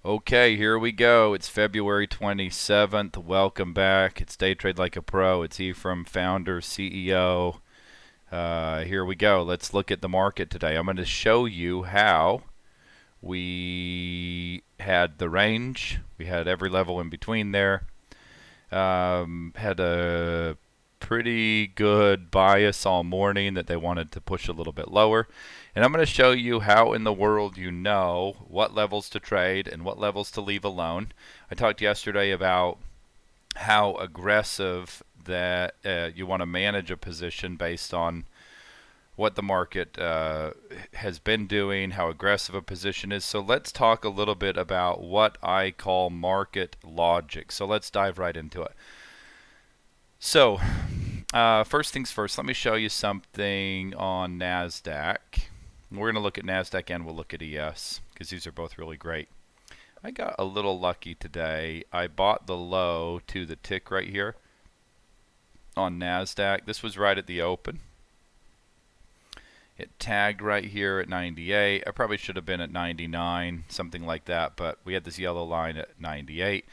Okay, here we go. It's February 27th. Welcome back. It's Day Trade Like a Pro. It's Ephraim, founder, CEO. Here we go. Let's look at the market today. I'm going to show you how we had the range. We had every level in between there. Had a pretty good bias all morning that they wanted to push a little bit lower. And I'm going to show you how in the world you know what levels to trade and what levels to leave alone. I talked yesterday about how aggressive that you want to manage a position based on what the market has been doing, how aggressive a position is. So let's talk a little bit about what I call market logic. So let's dive right into it. So, first things first, let me show you something on NASDAQ. We're going to look at NASDAQ and we'll look at ES because these are both really great. I got a little lucky today. I bought the low to the tick right here on NASDAQ. This was right at the open. It tagged right here at 98. I probably should have been at 99, something like that, but we had this yellow line at 98.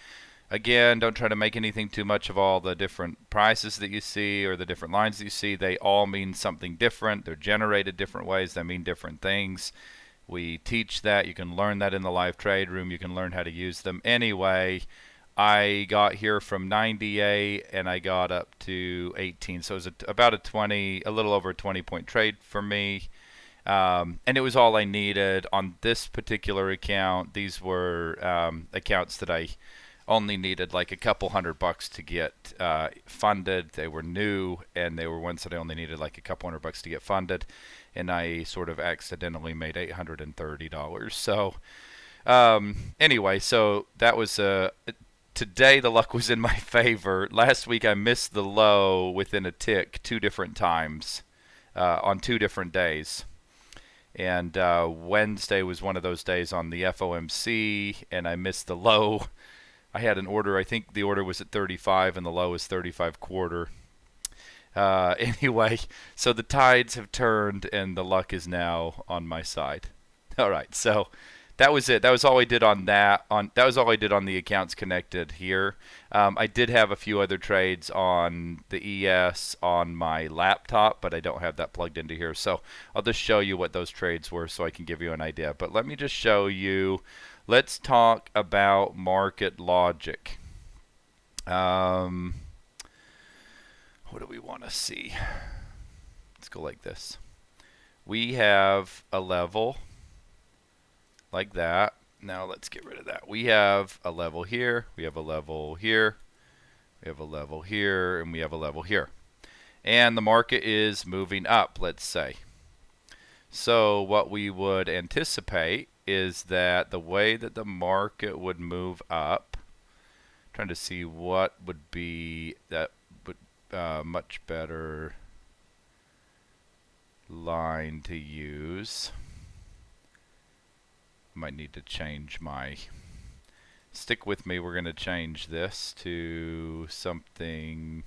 Again, don't try to make anything too much of all the different prices that you see or the different lines that you see. They all mean something different. They're generated different ways. They mean different things. We teach that. You can learn that in the live trade room. You can learn how to use them. Anyway, I got here from 98 and I got up to 18. So it was about a little over a 20-point trade for me. And it was all I needed on this particular account. These were accounts that I only needed like a couple $100 to get funded. They were new, and they were ones that I only needed like a couple $100 to get funded, and I sort of accidentally made $830. So anyway, so that was today the luck was in my favor. Last week I missed the low within a tick 2 different times on 2 different days. And Wednesday was one of those days on the FOMC, and I missed the low. I had an order. I think the order was at 35 and the low is 35 quarter. Anyway, so the tides have turned and the luck is now on my side. All right, so that was it. That was all I did on that. That was all I did on the accounts connected here. I did have a few other trades on the ES on my laptop, but I don't have that plugged into here. So I'll just show you what those trades were so I can give you an idea. But let me just show you. Let's talk about market logic. What do we want to see? Let's go like this. We have a level like that. Now let's get rid of that. We have a level here. We have a level here. We have a level here. And we have a level here. And the market is moving up, let's say. So what we would anticipate is that the way that the market would move up, trying to see what would be that would much better line to use. Might need to change my, stick with me, we're going to change this to something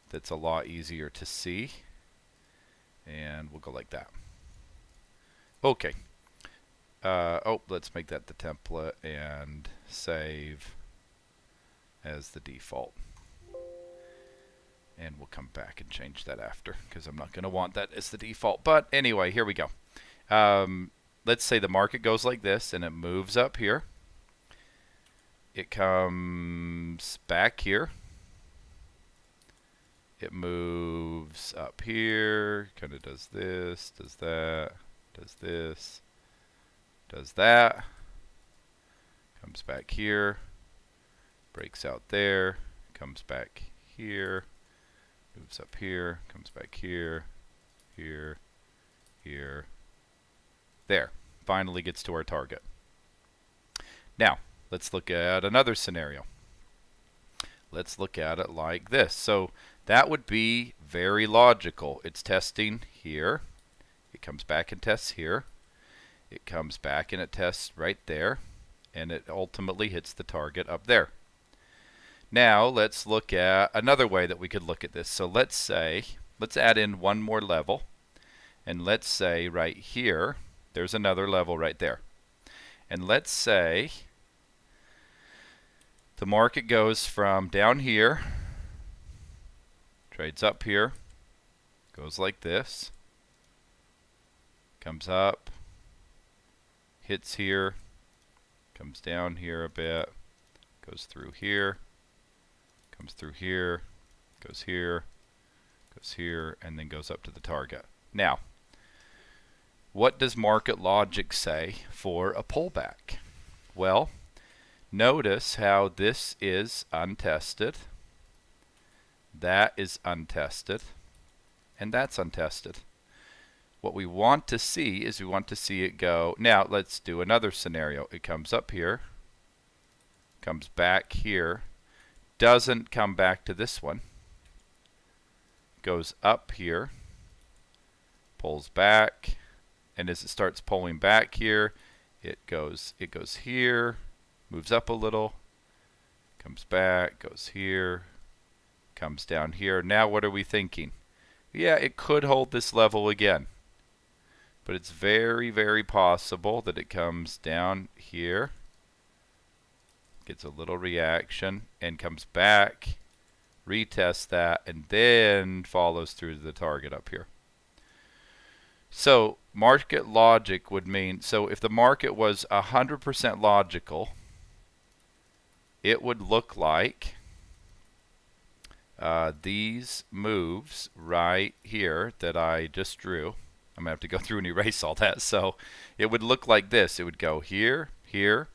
that's a lot easier to see, and we'll go like that. Okay. Let's make that the template and save as the default. And we'll come back and change that after because I'm not going to want that as the default. But anyway, here we go. Let's say the market goes like this and it moves up here. It comes back here. It moves up here, kind of does this, does that, does this, does that, comes back here, breaks out there, comes back here, moves up here, comes back here, here, here, there. Finally gets to our target. Now, let's look at another scenario. Let's look at it like this. So that would be very logical. It's testing here. It comes back and tests here. It comes back and it tests right there. And it ultimately hits the target up there. Now let's look at another way that we could look at this. So let's add in one more level. And let's say right here, there's another level right there. And let's say The market goes from down here, trades up here, goes like this, comes up, hits here, comes down here a bit, goes through here, comes through here, goes here, goes here, and then goes up to the target. Now, what does market logic say for a pullback? Well, notice how this is untested, that is untested, and that's untested. What we want to see is we want to see it go. Now, let's do another scenario. It comes up here, comes back here, doesn't come back to this one, goes up here, pulls back, and as it starts pulling back here, it goes here, moves up a little, comes back, goes here, comes down here. Now what are we thinking? Yeah, it could hold this level again, but it's very, very possible that it comes down here, gets a little reaction, and comes back, retests that, and then follows through to the target up here. So market logic would mean, so if the market was 100% logical, it would look like these moves right here that I just drew. I'm going to have to go through and erase all that. So it would look like this. It would go here, here,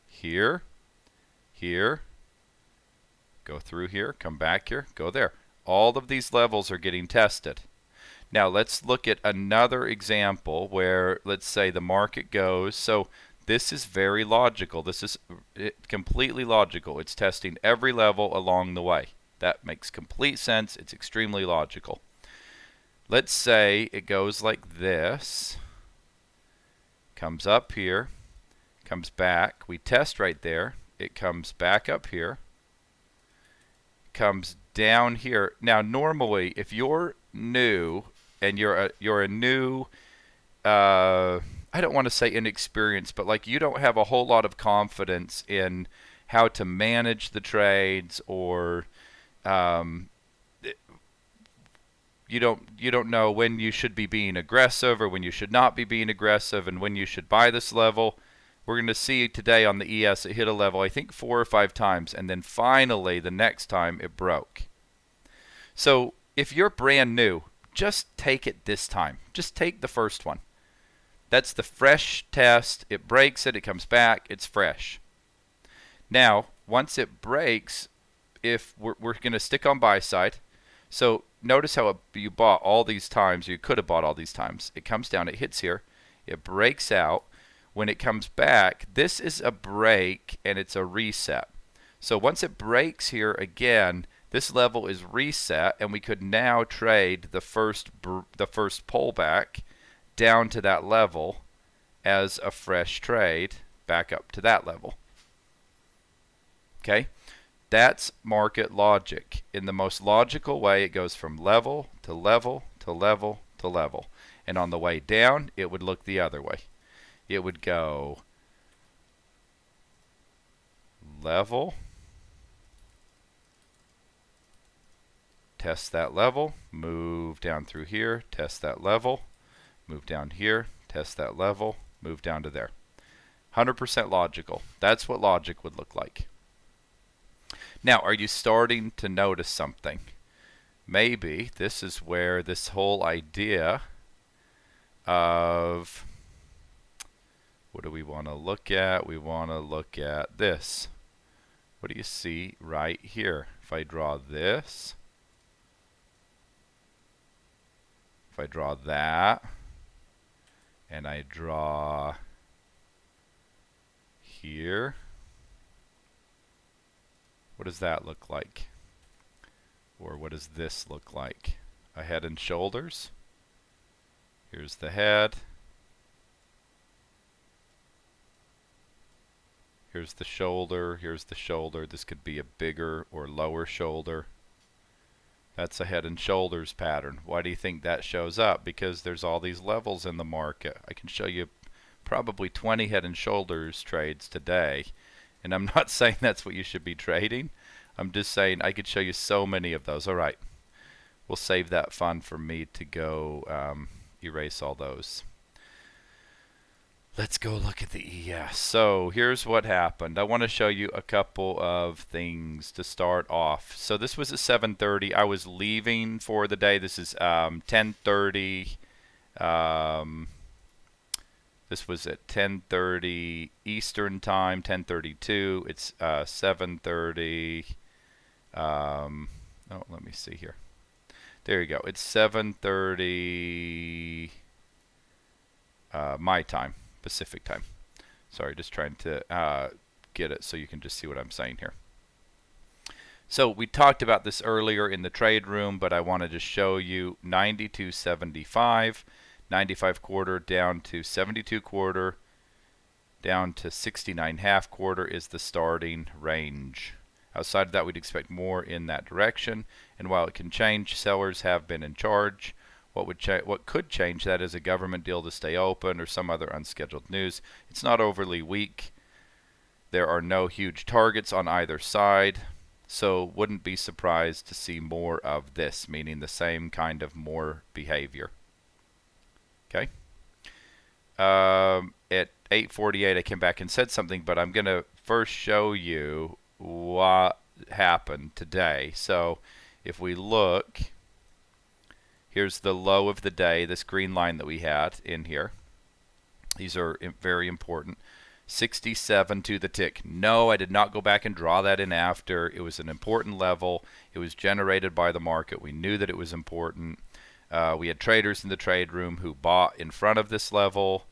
here, here, go through here, come back here, go there. All of these levels are getting tested. Now let's look at another example where, let's say, the market goes, so this is very logical. This is completely logical. It's testing every level along the way. That makes complete sense. It's extremely logical. Let's say it goes like this, comes up here, comes back. We test right there. It comes back up here, comes down here. Now normally, if you're new and you're a new, I don't want to say inexperienced, but like you don't have a whole lot of confidence in how to manage the trades, or you don't know when you should be being aggressive or when you should not be being aggressive, and when you should buy this level. We're going to see today on the ES it hit a level, I think 4 or 5 times, and then finally the next time it broke. So if you're brand new, just take it this time. Just take the first one. That's the fresh test. It breaks it, it comes back, it's fresh. Now, once it breaks, if we're going to stick on buy side, so notice how you bought all these times, you could have bought all these times. It comes down, it hits here, it breaks out. When it comes back, this is a break and it's a reset. So once it breaks here again, this level is reset, and we could now trade the first pullback down to that level as a fresh trade back up to that level. Okay? That's market logic. In the most logical way, it goes from level to level to level to level. And on the way down, it would look the other way. It would go level, test that level, move down through here, test that level, move down here, test that level, move down to there. 100% logical. That's what logic would look like. Now, are you starting to notice something? Maybe this is where this whole idea of, what do we want to look at? We want to look at this. What do you see right here? If I draw this, if I draw that, and I draw here, what does that look like? Or what does this look like? A head and shoulders. Here's the head. Here's the shoulder. Here's the shoulder. This could be a bigger or lower shoulder. That's a head and shoulders pattern. Why do you think that shows up? Because there's all these levels in the market. I can show you probably 20 head and shoulders trades today, And I'm not saying that's what you should be trading. I'm just saying I could show you so many of those. All right, we'll save that fun for me to go erase all those. Let's go look at the ES. So here's what happened. I want to show you a couple of things to start off. So this was at 7:30. I was leaving for the day. This is 10:30. This was at 10:30 Eastern time, 10:32. It's 7:30. Oh, let me see here. There you go. It's 7:30 my time, Pacific time. Sorry, just trying to get it so you can just see what I'm saying here. So we talked about this earlier in the trade room, but I wanted to show you 92.75, 95 quarter down to 72 quarter, down to 69 half quarter is the starting range. Outside of that, we'd expect more in that direction. And while it can change, sellers have been in charge. What could change that is a government deal to stay open or some other unscheduled news. It's not overly weak. There are no huge targets on either side, so wouldn't be surprised to see more of this, meaning the same kind of more behavior. Okay. At 8:48, I came back and said something, but I'm going to first show you what happened today. So if we look, here's the low of the day, this green line that we had in here. These are very important. 67 to the tick. No, I did not go back and draw that in after. It was an important level. It was generated by the market. We knew that it was important. We had traders in the trade room who bought in front of this level.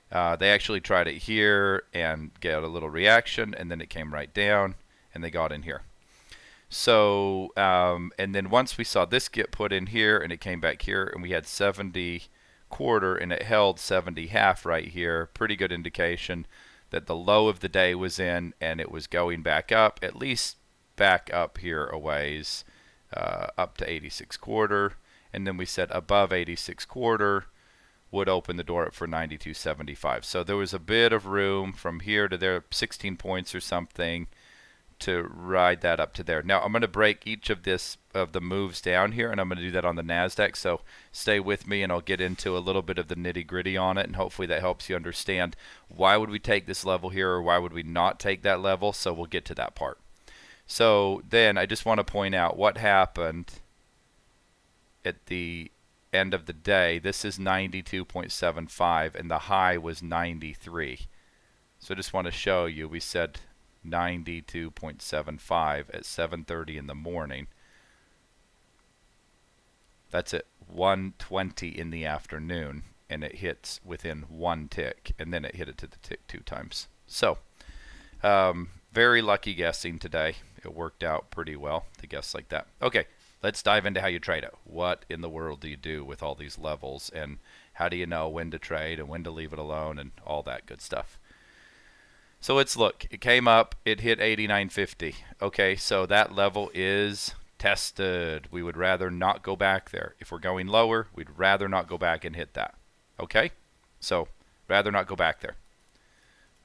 They actually tried it here and got a little reaction, and then it came right down, and they got in here. So, and then once we saw this get put in here, and it came back here, and we had 70 quarter, and it held 70 half right here, pretty good indication that the low of the day was in, and it was going back up, at least back up here a ways, up to 86 quarter, and then we said above 86 quarter would open the door up for 92.75. So there was a bit of room from here to there, 16 points or something, to ride that up to there. Now I'm going to break each of the moves down here, and I'm going to do that on the NASDAQ, so stay with me and I'll get into a little bit of the nitty-gritty on it, and hopefully that helps you understand why would we take this level here or why would we not take that level. So we'll get to that part. So then I just want to point out what happened at the end of the day. This is 92.75 and the high was 93. So I just want to show you, we said 92.75 at 7:30 in the morning. That's at 1:20 in the afternoon, and it hits within one tick, and then it hit it to the tick 2 times. So very lucky guessing today. It worked out pretty well to guess like that. Okay, let's dive into how you trade it. What in the world do you do with all these levels, and how do you know when to trade and when to leave it alone and all that good stuff? So let's look. It came up. It hit 89.50. Okay, so that level is tested. We would rather not go back there. If we're going lower, we'd rather not go back and hit that. Okay? So rather not go back there.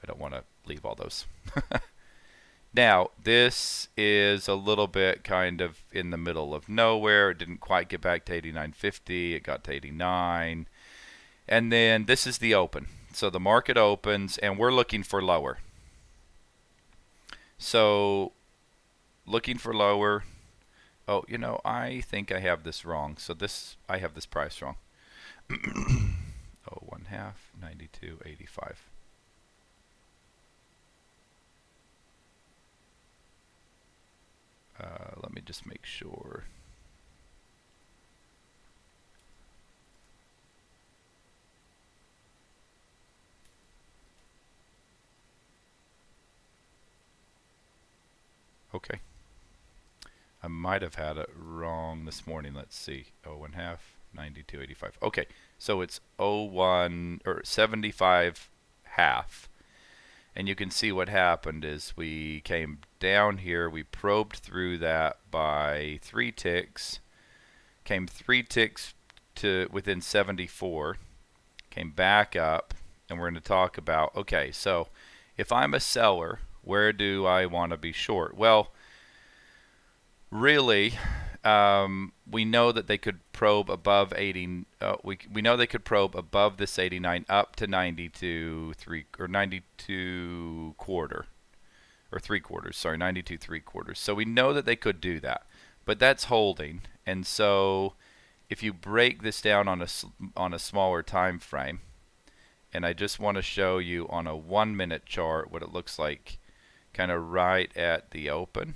I don't want to leave all those. Now, this is a little bit kind of in the middle of nowhere. It didn't quite get back to 89.50. It got to 89. And then this is the open. So the market opens, and we're looking for lower. So looking for lower. Oh, you know, I think I have this wrong. So I have this price wrong. Oh, 1/2, 92.85. Let me just make sure. Okay. I might have had it wrong this morning. Let's see. 0.5, 92.85. Okay, so it's 01 or 75 half. And you can see what happened is we came down here, we probed through that by 3 ticks, came 3 ticks to within 74, came back up, and we're going to talk about, okay, so if I'm a seller, Where do I want to be short? Well, really, we know that they could probe above 80. We know they could probe above this 89 up to 92 3 or 92 quarter or 3/4. Sorry, 92 3/4. So we know that they could do that, but that's holding. And so if you break this down on a smaller time frame, and I just want to show you on a 1-minute chart what it looks like, kind of right at the open.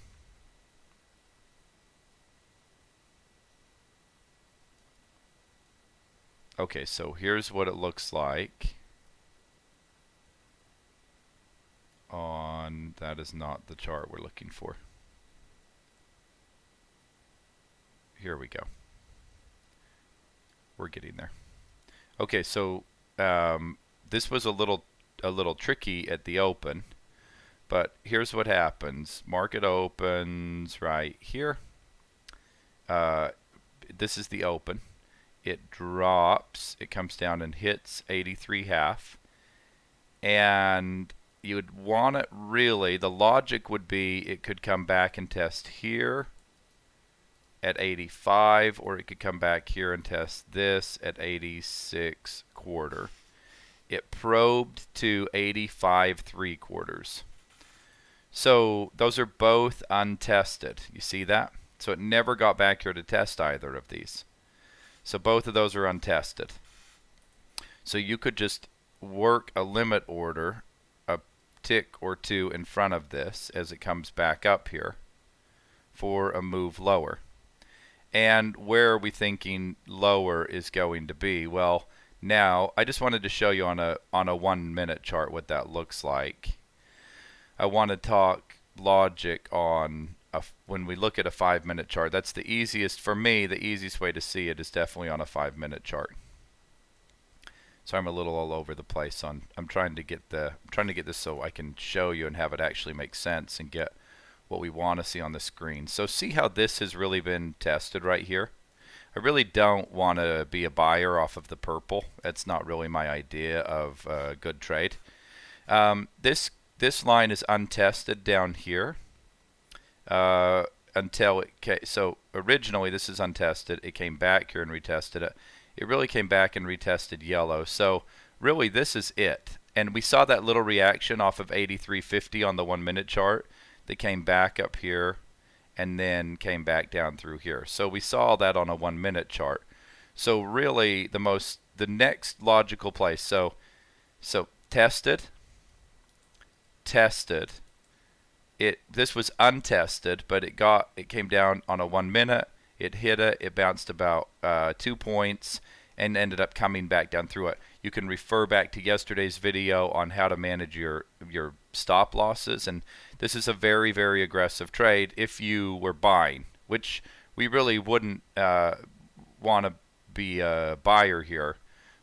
Okay, so here's what it looks like on, that is not the chart we're looking for. Here we go. We're getting there. Okay, so this was a little tricky at the open, but here's what happens. Market opens right here. This is the open. It drops, it comes down and hits 83.5, and you would want it really, the logic would be it could come back and test here at 85, or it could come back here and test this at 86/4. It probed to 85 3/4. So those are both untested. You see that? So it never got back here to test either of these. So both of those are untested. So you could just work a limit order a tick or two in front of this as it comes back up here for a move lower. And where are we thinking lower is going to be? Well, now I just wanted to show you on a 1-minute chart what that looks like. I want to talk logic on when we look at a 5-minute chart. That's the easiest, for me, the easiest way to see it is definitely on a 5-minute chart. So I'm a little all over the place on, I'm trying to get this so I can show you and have it actually make sense and get what we want to see on the screen. So see how this has really been tested right here? I really don't want to be a buyer off of the purple. That's not really my idea of a good trade. This line is untested down here. Until it so originally this is untested. It came back here and retested it. It really came back and retested yellow. So really this is it. And we saw that little reaction off of 83.50 on the 1-minute chart that came back up here and then came back down through here. So we saw that on a 1-minute chart. So really the next logical place. So tested. This was untested, but it came down on a 1-minute. It hit it. It bounced about 2 points and ended up coming back down through it. You can refer back to yesterday's video on how to manage your stop losses, and this is a very, very aggressive trade if you were buying, which we really wouldn't want to be a buyer here.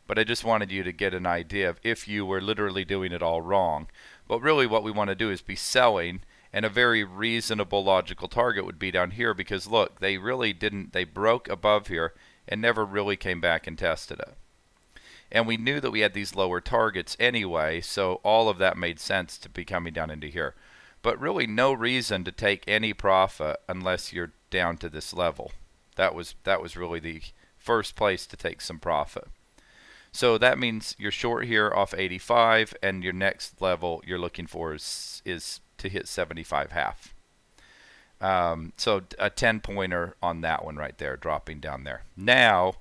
But I just wanted you to get an idea of if you were literally doing it all wrong. But really what we want to do is be selling. And a very reasonable logical target would be down here, because look, they broke above here and never really came back and tested it. And we knew that we had these lower targets anyway, so all of that made sense to be coming down into here. But really no reason to take any profit unless you're down to this level. That was really the first place to take some profit. So that means you're short here off 85, and your next level you're looking for is to hit 75.5. So a 10-pointer on that one right there, dropping down there. Now,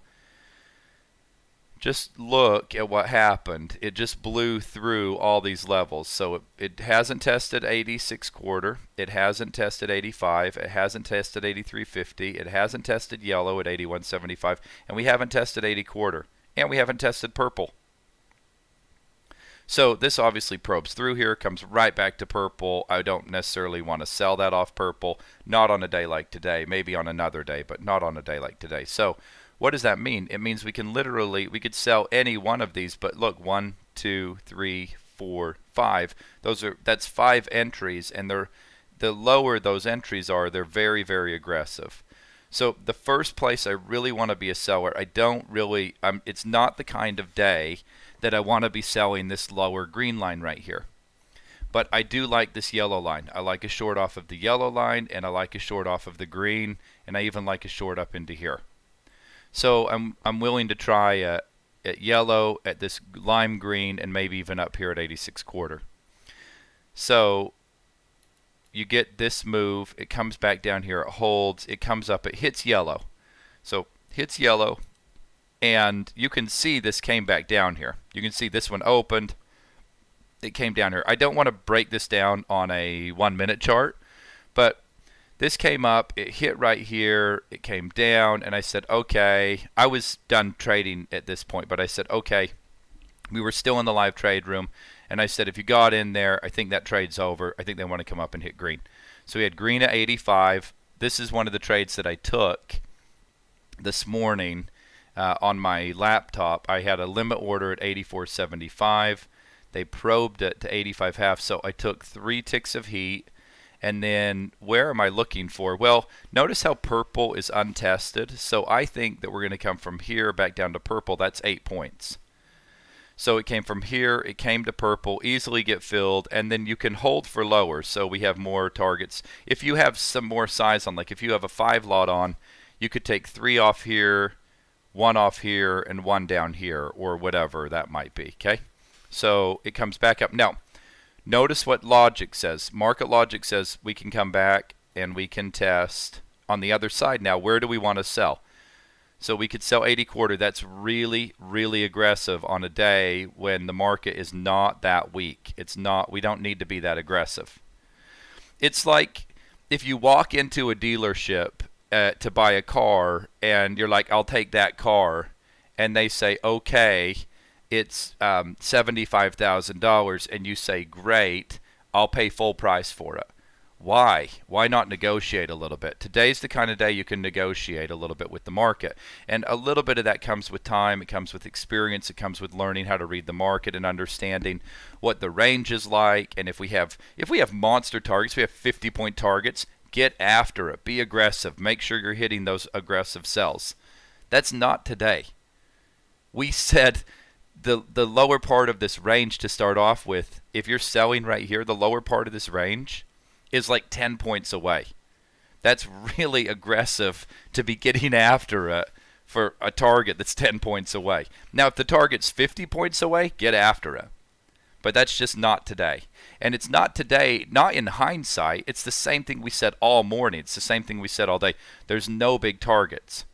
just look at what happened. It just blew through all these levels. So it hasn't tested 86/4. It hasn't tested 85. It hasn't tested 83.50. It hasn't tested yellow at 81.75. And we haven't tested 80/4. And we haven't tested purple. So this obviously probes through here, comes right back to purple. I don't necessarily want to sell that off purple, not on a day like today, maybe on another day, but not on a day like today. So what does that mean? It means we could sell any one of these, but look, 1, 2, 3, 4, 5. That's 5 entries, and the lower those entries are, they're very, very aggressive. So the first place I really want to be a seller, it's not the kind of day that I want to be selling this lower green line right here. But I do like this yellow line. I like a short off of the yellow line, and I like a short off of the green, and I even like a short up into here. So I'm willing to try at yellow, at this lime green, and maybe even up here at 86.25. So you get this move. It comes back down here. It holds. It comes up. It hits yellow. So hits yellow, and you can see this came back down here. You can see this one opened. It came down here. I don't want to break this down on a 1 minute chart, but this came up, it hit right here, it came down, and I said, okay. I was done trading at this point, but I said, okay. We were still in the live trade room, and I said, if you got in there, I think that trade's over. I think they want to come up and hit green. So we had green at 85. This is one of the trades that I took this morning on my laptop. I had a limit order at 84.75. They probed it to 85.5, so I took 3 ticks of heat. And then where am I looking for? Well, notice how purple is untested. So I think that we're going to come from here back down to purple. That's 8 points. So it came from here, it came to purple, easily get filled, and then you can hold for lower. So we have more targets. If you have some more size on, like if you have a 5 lot on, you could take 3 off here, 1 off here, and 1 down here, or whatever that might be, okay? So it comes back up. Now, notice what logic says. Market logic says we can come back and we can test on the other side. Now, where do we want to sell? So we could sell 80.25. That's really, really aggressive on a day when the market is not that weak. It's not. We don't need to be that aggressive. It's like if you walk into a dealership to buy a car and you're like, I'll take that car, and they say, okay, it's $75,000, and you say, great, I'll pay full price for it. Why? Why not negotiate a little bit? Today's the kind of day you can negotiate a little bit with the market. And a little bit of that comes with time, it comes with experience, it comes with learning how to read the market and understanding what the range is like. And if we have monster targets, we have 50-point targets, get after it. Be aggressive. Make sure you're hitting those aggressive sells. That's not today. We said the lower part of this range to start off with, if you're selling right here, the lower part of this range is like 10 points away. That's really aggressive to be getting after it for a target that's 10 points away. Now, if the target's 50 points away, get after it. But that's just not today. And it's not today, not in hindsight. It's the same thing we said all morning. It's the same thing we said all day. There's no big targets.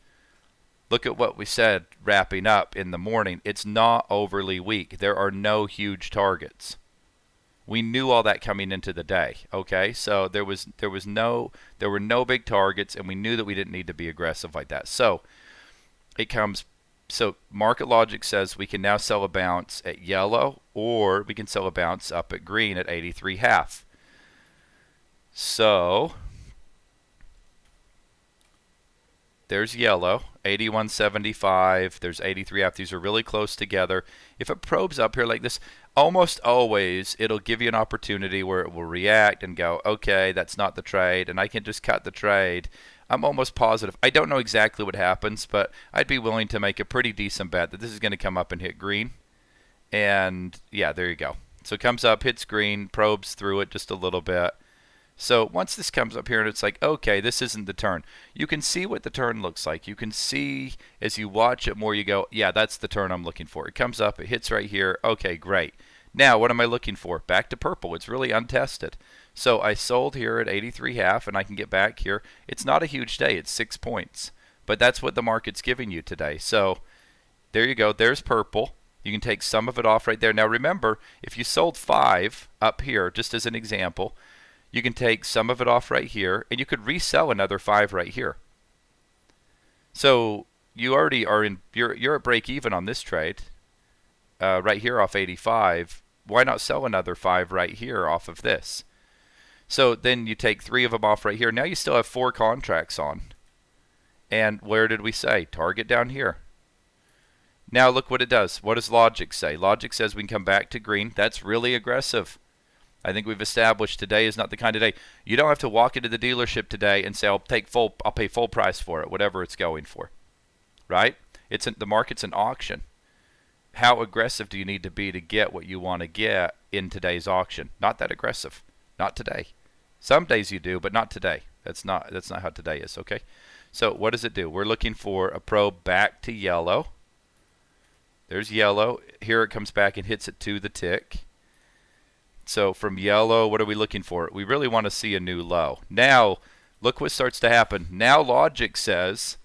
Look at what we said wrapping up in the morning. It's not overly weak. There are no huge targets. We knew all that coming into the day, okay? So there were no big targets, and we knew that we didn't need to be aggressive like that. So so market logic says we can now sell a bounce at yellow, or we can sell a bounce up at green at 83.5. So there's yellow, 81.75. There's 83.5. These are really close together. If it probes up here like this, almost always it'll give you an opportunity where it will react and go, okay, that's not the trade, and I can just cut the trade. I'm almost positive. I don't know exactly what happens, but I'd be willing to make a pretty decent bet that this is going to come up and hit green. And yeah, there you go. So it comes up, hits green, probes through it just a little bit. So once this comes up here and it's like, okay, this isn't the turn. You can see what the turn looks like. You can see as you watch it more, you go, yeah, that's the turn I'm looking for. It comes up, it hits right here. Okay, great. Now, what am I looking for? Back to purple. It's really untested. So I sold here at 83.5, and I can get back here. It's not a huge day. It's 6 points. But that's what the market's giving you today. So there you go. There's purple. You can take some of it off right there. Now, remember, if you sold 5 up here, just as an example, you can take some of it off right here, and you could resell another 5 right here. So you already are you're at break even on this trade right here off 85. Why not sell another 5 right here off of this? So then you take 3 of them off right here. Now you still have 4 contracts on. And where did we say? Target down here. Now look what it does. What does logic say? Logic says we can come back to green. That's really aggressive. I think we've established today is not the kind of day. You don't have to walk into the dealership today and say, I'll pay full price for it, whatever it's going for. Right? The market's an auction. how aggressive do you need to be to get what you want to get in today's auction? Not that aggressive. Not today. Some days you do, but not today. That's not how today is, okay? So what does it do? We're looking for a probe back to yellow. There's yellow. Here it comes back and hits it to the tick. So from yellow, what are we looking for? We really want to see a new low. Now, look what starts to happen. Now logic says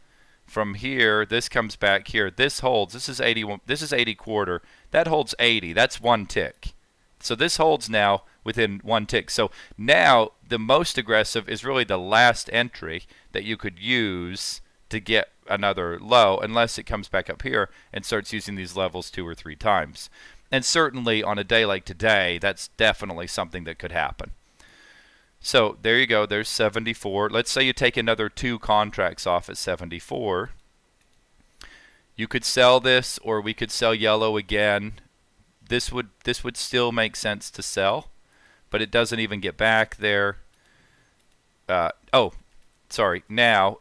from here, this comes back here. This holds. This is 81. This is 80 quarter. That holds 80. That's one tick. So this holds now within one tick. So now the most aggressive is really the last entry that you could use to get another low, unless it comes back up here and starts using these levels 2 or 3 times. And certainly on a day like today, that's definitely something that could happen. So there you go. There's 74. Let's say you take another 2 contracts off at 74. You could sell this, or we could sell yellow again. This would still make sense to sell, but it doesn't even get back there. Oh, sorry. Now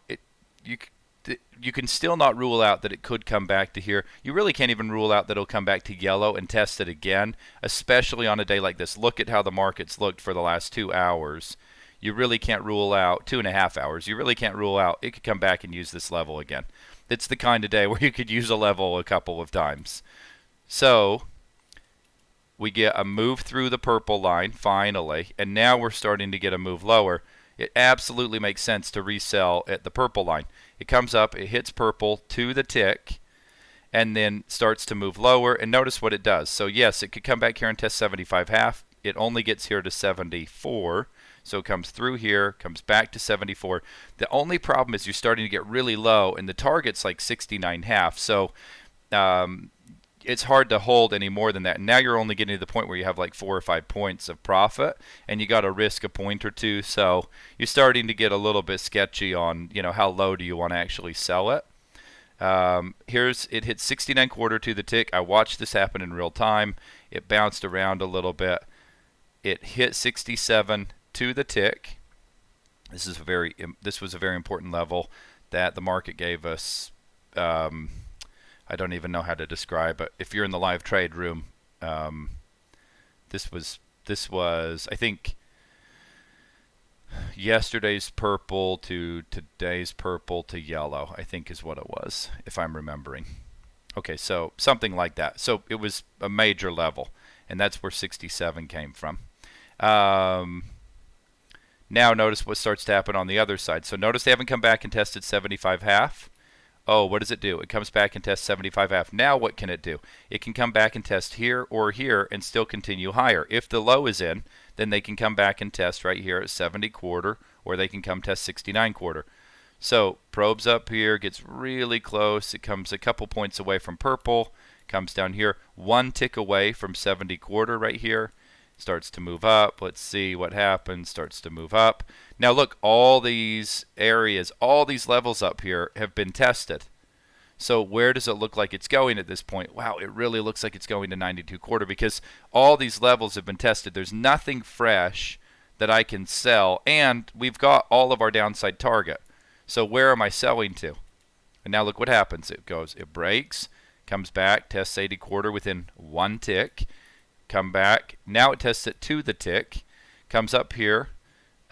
you can still not rule out that it could come back to here. You really can't even rule out that it'll come back to yellow and test it again, especially on a day like this. Look at how the market's looked for the last 2 hours. You really can't rule out 2.5 hours. You really can't rule out it could come back and use this level again. It's the kind of day where you could use a level a couple of times. So we get a move through the purple line finally, and now we're starting to get a move lower. It absolutely makes sense to resell at the purple line. It comes up, it hits purple to the tick, and then starts to move lower. And notice what it does. So yes, it could come back here and test 75.5. It only gets here to 74. So it comes through here, comes back to 74. The only problem is you're starting to get really low, and the target's like 69.5. So it's hard to hold any more than that. And now you're only getting to the point where you have like 4 or 5 points of profit, and you got to risk a point or two. So you're starting to get a little bit sketchy on, how low do you want to actually sell it. It hit 69 quarter to the tick. I watched this happen in real time. It bounced around a little bit. It hit 67 to the tick. This was a very important level that the market gave us. I don't even know how to describe it. If you're in the live trade room, this was I think yesterday's purple to today's purple to yellow, I think is what it was, if I'm remembering. Okay, so something like that. So it was a major level, and that's where 67 came from. Now notice what starts to happen on the other side. So notice they haven't come back and tested 75.5. Oh, what does it do? It comes back and tests 75.5. Now what can it do? It can come back and test here or here and still continue higher. If the low is in, then they can come back and test right here at 70 quarter, or they can come test 69 quarter. So probes up here, gets really close. It comes a couple points away from purple, comes down here, 1 tick away from 70 quarter right here. Starts to move up. Let's see what happens. Starts to move up. Now look, all these areas, all these levels up here have been tested. So where does it look like it's going at this point? Wow, it really looks like it's going to 92 quarter, because all these levels have been tested. There's nothing fresh that I can sell, and we've got all of our downside target. So where am I selling to? And now look what happens. It breaks, comes back, tests 80 quarter within 1 tick. Come back. Now it tests it to the tick. Comes up here.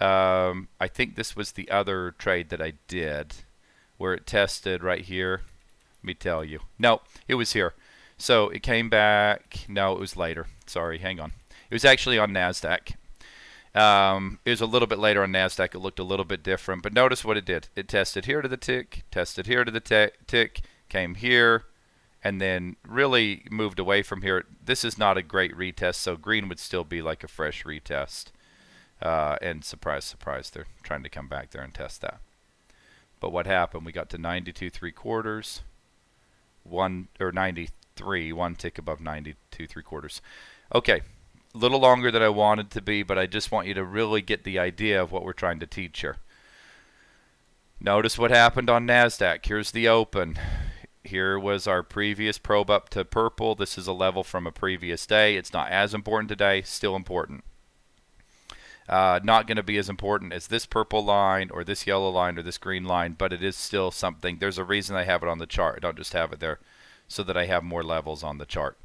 I think this was the other trade that I did, where it tested right here. Let me tell you. No, it was here. So it came back. No, it was later. Sorry, hang on. It was actually on NASDAQ. It was a little bit later on NASDAQ. It looked a little bit different. But notice what it did. It tested here to the tick, tested here to the tick, came here, and then really moved away from here. This is not a great retest, so green would still be like a fresh retest. And surprise, surprise, they're trying to come back there and test that. But what happened? We got to 92 3/4, 93, 1 tick above 92 3/4. Okay, a little longer than I wanted to be, but I just want you to really get the idea of what we're trying to teach here. Notice what happened on NASDAQ. Here's the open. Here was our previous probe up to purple. This is a level from a previous day. It's not as important today, still important. Not going to be as important as this purple line or this yellow line or this green line, but it is still something. There's a reason I have it on the chart. I don't just have it there so that I have more levels on the chart.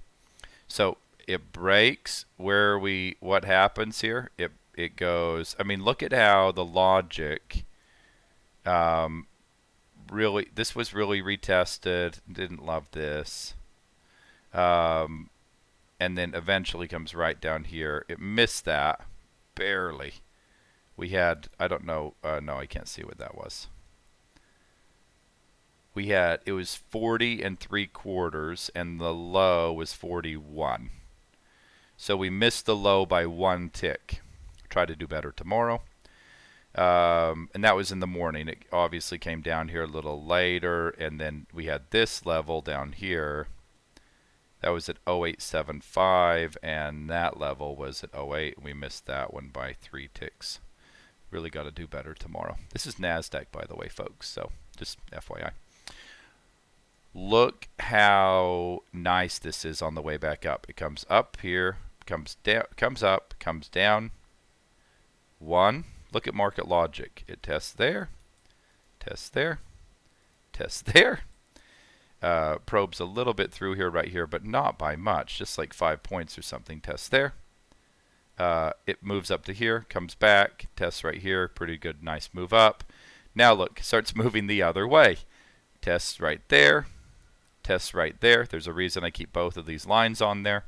So it breaks where what happens here? It goes, I mean, look at how the logic really, this was really retested, didn't love this. And then eventually comes right down here. It missed that, barely. We had, I don't know, no, I can't see what that was. We had, it was 40 3/4, and the low was 41. So we missed the low by 1 tick. Try to do better tomorrow. And that was in the morning. It obviously came down here a little later, and then we had this level down here. That was at 0875, and that level was at 08. We missed that one by 3 ticks. Really got to do better tomorrow. This is NASDAQ, by the way, folks, so just FYI. Look how nice this is on the way back up. It comes up here, comes down, comes up, comes down. 1. Look at market logic. It tests there, tests there, tests there. Probes a little bit through here, right here, but not by much, just like 5 points or something. Tests there. It moves up to here, comes back, tests right here, pretty good, nice move up. Now look, starts moving the other way. Tests right there, tests right there. There's a reason I keep both of these lines on there.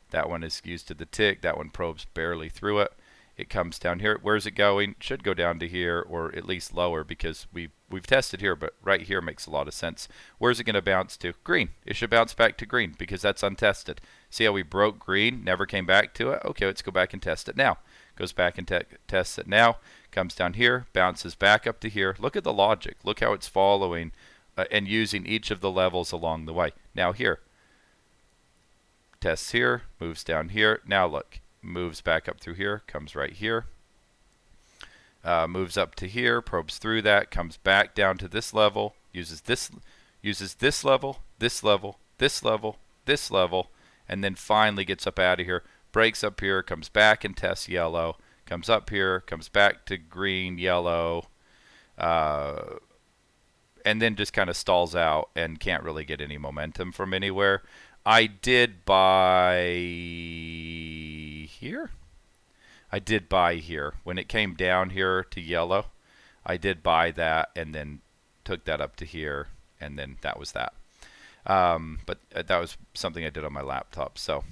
That one is used to the tick, that one probes barely through it. It comes down here. Where's it going? Should go down to here, or at least lower, because we've tested here, but right here makes a lot of sense. Where's it going to bounce to? Green. It should bounce back to green because that's untested. See how we broke green, never came back to it? Okay, let's go back and test it now. Goes back and tests it now. Comes down here, bounces back up to here. Look at the logic. Look how it's following and using each of the levels along the way. Now here. Tests here, moves down here. Now look. Moves back up through here, comes right here, moves up to here, probes through that, comes back down to this level, uses this level, this level, this level, this level, and then finally gets up out of here, breaks up here, comes back and tests yellow, comes up here, comes back to green, yellow, and then just kind of stalls out and can't really get any momentum from anywhere. I did buy here. I did buy here. When it came down here to yellow, I did buy that and then took that up to here, and then that was that. But that was something I did on my laptop. So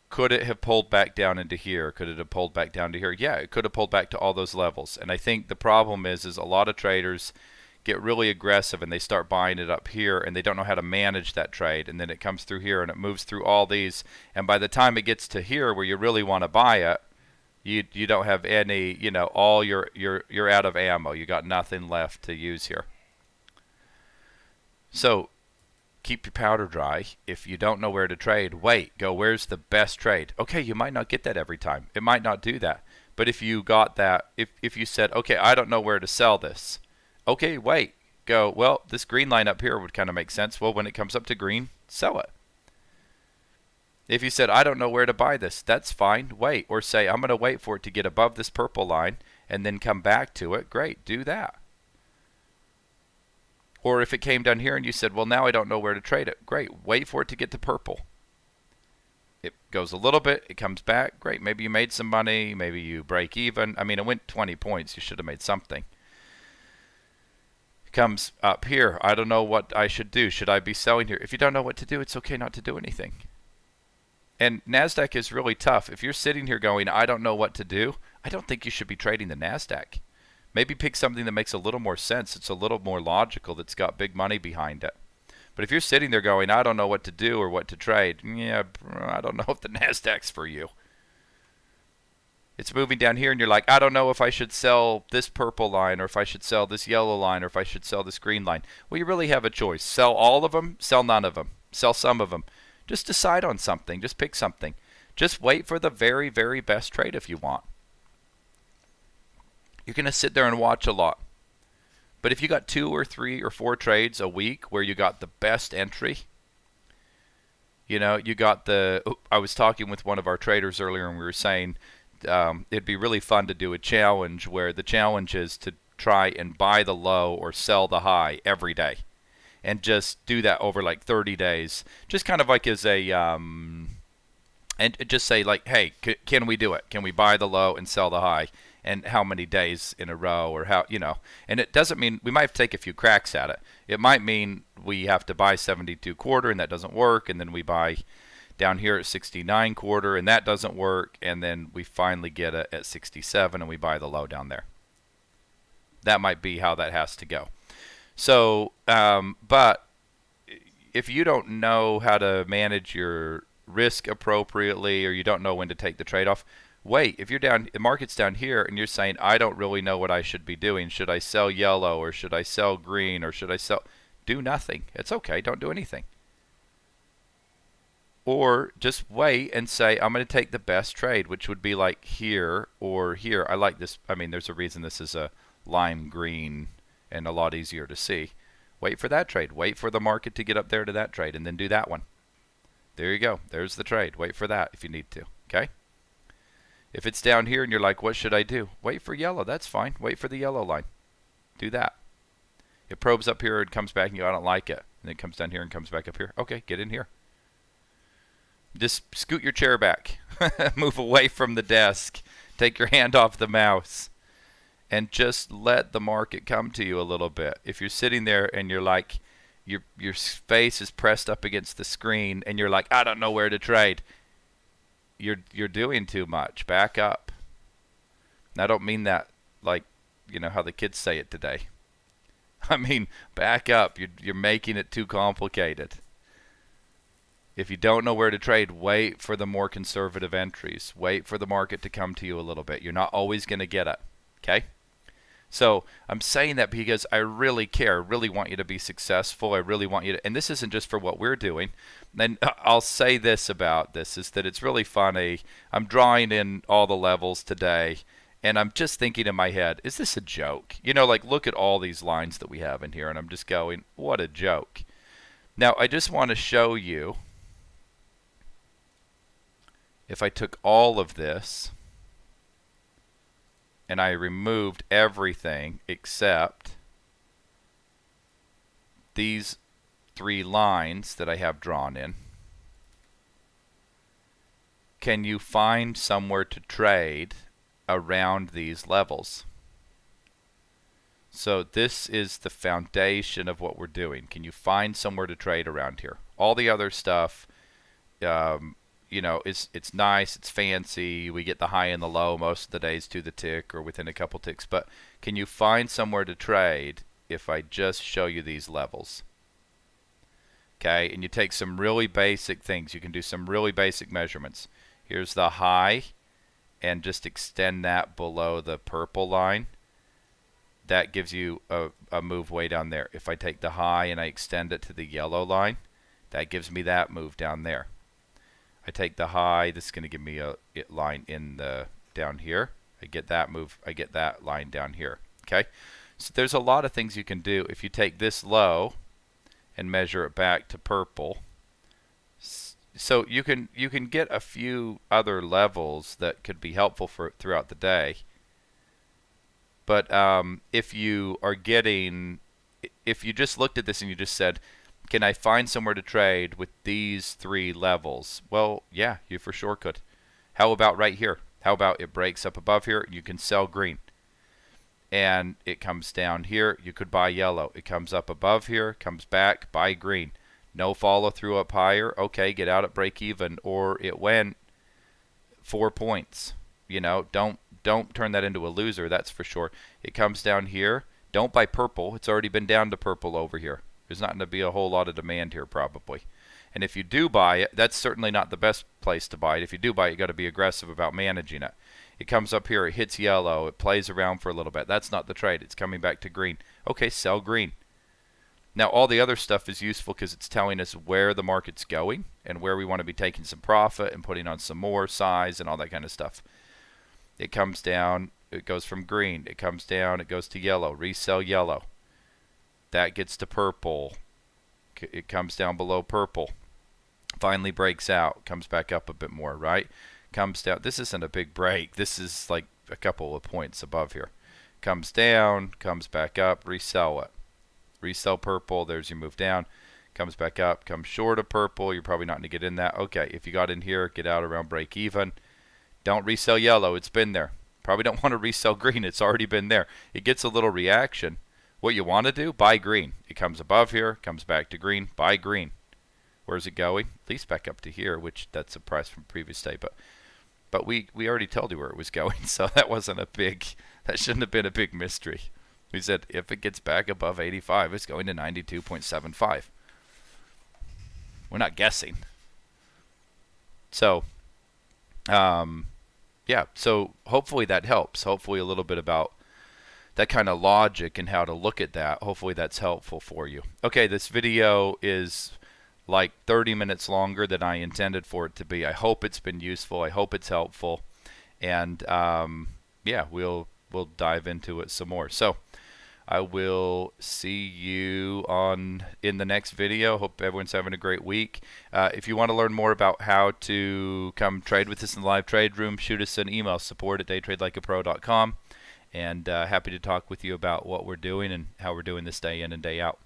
could it have pulled back down into here? Could it have pulled back down to here? Yeah, it could have pulled back to all those levels. And I think the problem is a lot of traders get really aggressive and they start buying it up here and they don't know how to manage that trade, and then it comes through here and it moves through all these, and by the time it gets to here where you really want to buy it, you don't have any, you know, all you're out of ammo. You got nothing left to use here. So keep your powder dry. If you don't know where to trade, wait, go where's the best trade. Okay, you might not get that every time. It might not do that. But if you got that, if you said, okay, I don't know where to sell this. Okay, wait, go, well, this green line up here would kind of make sense. Well, when it comes up to green, sell it. If you said, I don't know where to buy this, that's fine, wait. Or say, I'm going to wait for it to get above this purple line and then come back to it, great, do that. Or if it came down here and you said, well, now I don't know where to trade it, great, wait for it to get to purple. It goes a little bit, it comes back, great, maybe you made some money, maybe you break even. I mean, it went 20 points, you should have made something. Comes up here, I don't know what I should do. Should I be selling here? If you don't know what to do, it's okay not to do anything. And NASDAQ is really tough. If you're sitting here going, I don't know what to do, I don't think you should be trading the NASDAQ. Maybe pick something that makes a little more sense. It's a little more logical, that's got big money behind it. But if you're sitting there going, I don't know what to do or what to trade, yeah, I don't know if the NASDAQ's for you. It's moving down here and you're like, I don't know if I should sell this purple line or if I should sell this yellow line or if I should sell this green line. Well, you really have a choice. Sell all of them, sell none of them, sell some of them. Just decide on something. Just pick something. Just wait for the very, very best trade if you want. You're going to sit there and watch a lot. But if you got 2 or 3 or 4 trades a week where you got the best entry, you know, you got the, I was talking with one of our traders earlier and we were saying, it'd be really fun to do a challenge where the challenge is to try and buy the low or sell the high every day, and just do that over like 30 days, just kind of like as a and just say like, hey, can we do it? Can we buy the low and sell the high? And how many days in a row, or how, and it doesn't mean we might have to take a few cracks at it. It might mean we have to buy 72 quarter and that doesn't work, and then we buy down here at 69 quarter and that doesn't work, and then we finally get it at 67 and we buy the low down there. That might be how that has to go. So, but if you don't know how to manage your risk appropriately, or you don't know when to take the trade-off, wait. If you're down, the market's down here, and you're saying, I don't really know what I should be doing. Should I sell yellow, or should I sell green, or should I sell? Do nothing. It's okay. Don't do anything. Or just wait and say, I'm going to take the best trade, which would be like here or here. I like this. I mean, there's a reason this is a lime green and a lot easier to see. Wait for that trade. Wait for the market to get up there to that trade, and then do that one. There you go. There's the trade. Wait for that if you need to. Okay? If it's down here and you're like, what should I do? Wait for yellow. That's fine. Wait for the yellow line. Do that. It probes up here and comes back and you go, I don't like it. And it comes down here and comes back up here. Okay, get in here. Just scoot your chair back. Move away from the desk. Take your hand off the mouse. And just let the market come to you a little bit. If you're sitting there and you're like, your face is pressed up against the screen and you're like, I don't know where to trade. You're doing too much. Back up. And I don't mean that like, how the kids say it today. I mean, back up. You're making it too complicated. If you don't know where to trade, wait for the more conservative entries. Wait for the market to come to you a little bit. You're not always going to get it. Okay? So I'm saying that because I really care, really want you to be successful. I really want you to, and this isn't just for what we're doing. And I'll say this about this, is that it's really funny. I'm drawing in all the levels today, and I'm just thinking in my head, is this a joke? Like, look at all these lines that we have in here, and I'm just going, what a joke. Now, I just want to show you, if I took all of this and I removed everything except these 3 lines that I have drawn in, can you find somewhere to trade around these levels? So this is the foundation of what we're doing. Can you find somewhere to trade around here? All the other stuff, it's nice, it's fancy. We get the high and the low most of the days to the tick or within a couple ticks. But can you find somewhere to trade if I just show you these levels? Okay, and you take some really basic things. You can do some really basic measurements. Here's the high, and just extend that below the purple line. That gives you a move way down there. If I take the high and I extend it to the yellow line, that gives me that move down there. I take the high, this is going to give me a line in the down here. I get that move, I get that line down here. Okay, so there's a lot of things you can do. If you take this low and measure it back to purple, so you can get a few other levels that could be helpful for throughout the day. But if you just looked at this and you just said, can I find somewhere to trade with these 3 levels? Well, yeah, you for sure could. How about right here? How about it breaks up above here? You can sell green. And it comes down here. You could buy yellow. It comes up above here, comes back, buy green. No follow through up higher. Okay, get out at break even. Or it went 4 points. Don't turn that into a loser, that's for sure. It comes down here. Don't buy purple. It's already been down to purple over here. There's not going to be a whole lot of demand here probably. And if you do buy it, that's certainly not the best place to buy it. If you do buy it, you got to be aggressive about managing it. It comes up here, it hits yellow, it plays around for a little bit. That's not the trade. It's coming back to green. Okay, sell green. Now all the other stuff is useful because it's telling us where the market's going and where we want to be taking some profit and putting on some more size and all that kind of stuff. It comes down, it goes from green, it comes down, it goes to yellow, resell yellow. That gets to purple. It comes down below purple. Finally breaks out, comes back up a bit more, right? Comes down. This isn't a big break. This is like a couple of points above here. comes down, comes back up, resell it. Resell purple, there's your move down. Comes back up, comes short of purple. You're probably not going to get in that. Okay, if you got in here, get out around break even. Don't resell yellow. It's been there. Probably don't want to resell green. It's already been there. It gets a little reaction. What you want to do, buy green. It comes above here, comes back to green, buy green. Where's it going? At least back up to here, which that's a price from previous day. But we already told you where it was going, so that shouldn't have been a big mystery. We said if it gets back above 85, it's going to 92.75. We're not guessing. So, yeah, so hopefully that helps. Hopefully a little bit about that kind of logic and how to look at that. Hopefully that's helpful for you. Okay, this video is like 30 minutes longer than I intended for it to be. I hope it's been useful. I hope it's helpful. And yeah, we'll dive into it some more. So I will see you in the next video. Hope everyone's having a great week. If you want to learn more about how to come trade with us in the live trade room, shoot us an email, support@daytradelikeapro.com. And happy to talk with you about what we're doing and how we're doing this day in and day out.